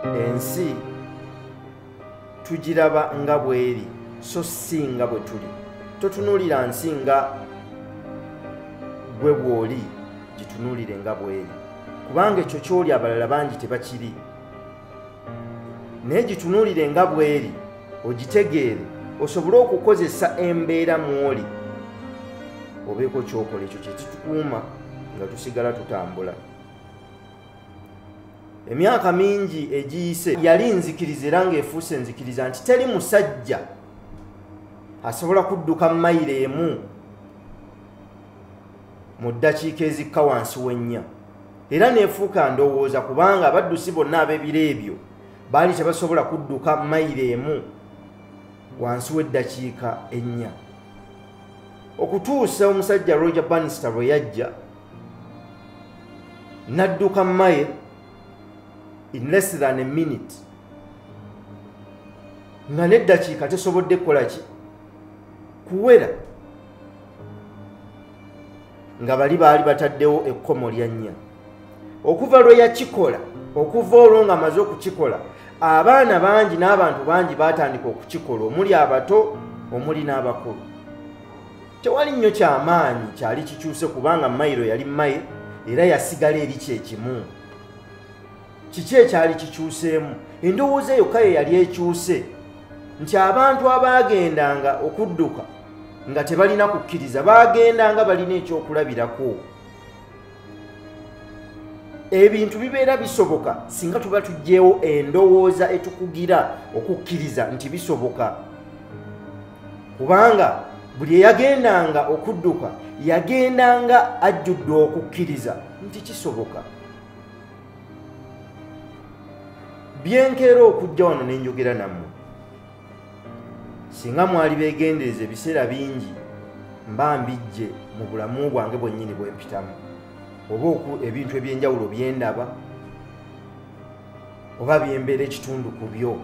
ensi tugiraba nga bweri so si nga bwe tuli. Totunuulira nsi nga gwe bw'oli, gitunuulire nga bweri, kubanga ekyo ky'oli abalala bangi tebakiri. Naye gitunuulire nga bweri ogitegeere, osobole okukozesa embeera mw'oli, obeeko ky'okola. Ekyo kye kitukuuma nga tusigala tutambula. Emyaka mingi egiyise yali nzikiriza era ng'efuuse nzikiriza nti teri musajja asobola kudduka mayiro emu mu ddakiika ezikka wansi w'ennya. Era neefuuka ndowooza kubanga abaddusi bonna ab'ebiro ebyo baali tebasobola kudduka mayiro emu wansi w'eddakiika ennya. Okutuusa omusajja Roger Bannister lwe yajja n'adduka mayiro in less than a minute, nga n'eddakiika tesobodde kukola ki? Kuwera. Nga bali baali bataddewo ekkomo lya nnya. Okuva lwe yakikola, okuva olwo nga amaze okukikola, abaana bangi n'abantu bangi baatandika okukikola, omuli abato, omuli n'abakulu. Tewali nnyo kyamaanyi kyali kikyuse kubanga mayiro yali mayiro era yasigala eri kyekimu. Kiki ekyali kikyuseemu? Endowooza yokka ye yali ekyuse nti abantu abaagendanga okudduka nga tebalina kukkiriza baagendanga balina ekyokulabirako. Ebintu bibeera bisoboka singa tuba tuggyeewo endowooza etukugira okukkiriza nti bisoboka, kubanga buli eyagendanga okudduka yagendanga ajjudde okukkiriza nti kisoboka. Byenkeera okujja wano ne njogera nammwe, singa mwali beegendereza ebiseera bingi mba mbijje mu bulamu bwange bwennyini bwe mpitamu, oba ebintu eby'enjawulo bye ndaba oba byembeera ekitundu ku byo,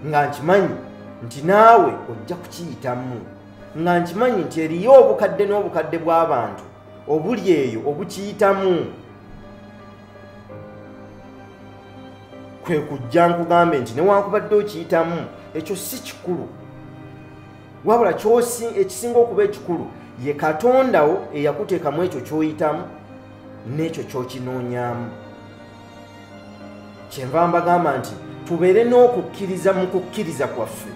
nga nkimanyi nti naawe ojja kukiyitamu, nga nkimanyi nti eriyo obukadde n'obukadde bw'abantu obuli eyo obukiyitamu. Kwe kujja nkugambe nti newankubadde okiyitamu ekyo si kikulu, wabula ekisinga okuba ekikulu ye Katondawo eyakuteekamu ekyo ky'oyitamu n'ekyo ky'okinoonyaamu. Kyenva mbagamba nti tubeere n'okukkiriza mu kukkiriza kwaffe,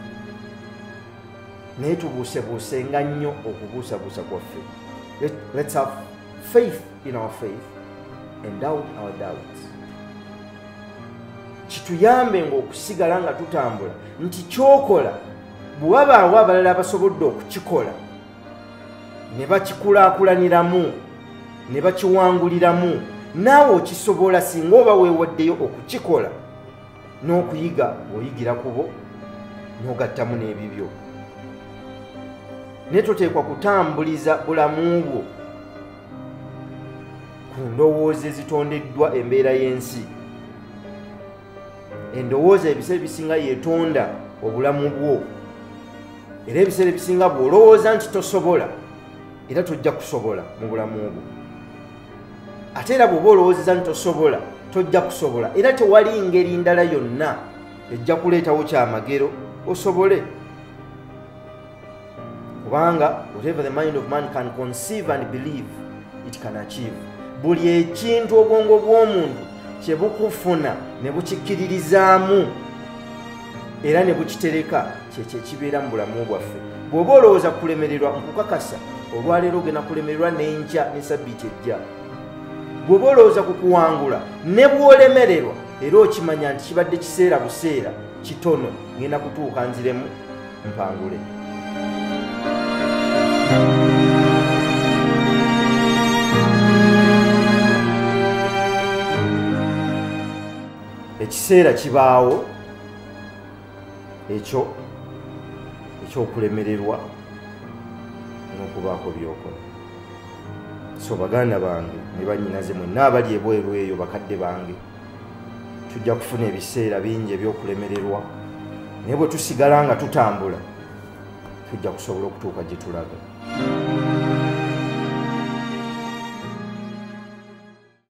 naye tubuusebuusenga nnyo okubuusabuusa kwaffe. Let's have faith in our faith and doubt our doubts. Kituyambe ng'okusigala nga tutambula nti kyokola bwe wabaawo abalala basobodde okukikola ne bakikulaakulaniramu ne bakiwanguliramu, naawe okisobola singa oba weewaddeyo okukikola n'okuyiga, oyigira ku bo n'ogattamu n'ebibyo. Naye toteekwa kutambuliza bulamu bwo ku ndowooza ezitondeddwa embeera y'ensi. Endowooza ebiseera ebisinga yeetonda obulamu bwo, era ebiseera ebisinga bw'olowooza nti tosobola era tojja kusobola mu bulamu bwo. Ate era bw'oba olowoozeza nti tosobola tojja kusobola, era tewali ngeri ndala yonna ejja kuleetawo kyamagero osobole, kubanga whatever the mind of man can conceive and believe it can achieve. Buli ekintu obwongo bw'omuntu kye bukufuna ne bukikkiririzaamu era ne bukitereka kyekyo ekibeera mu bulamu bwaffe. Bw'oba olowooza kulemererwa, nkukakasa olwaleero ogenda kulemererwa n'enkya ne sabbiiti ejja. Bw'oba olowooza kukuwangula ne bw'olemererwa era okimanya nti kibadde kiseera buseera kitono, ngenda kutuuka nziremu mpangule. Ekiseera kibaawo ekyo ekyokulemererwa n'okubaako by'okola. So baganda bange ne bannyinaze mwenna abali ebweru eyo, bakadde bange, tujja kufuna ebiseera bingi eby'okulemererwa, naye bwe tusigala nga tutambula tujja kusobola okutuuka gye tulaga.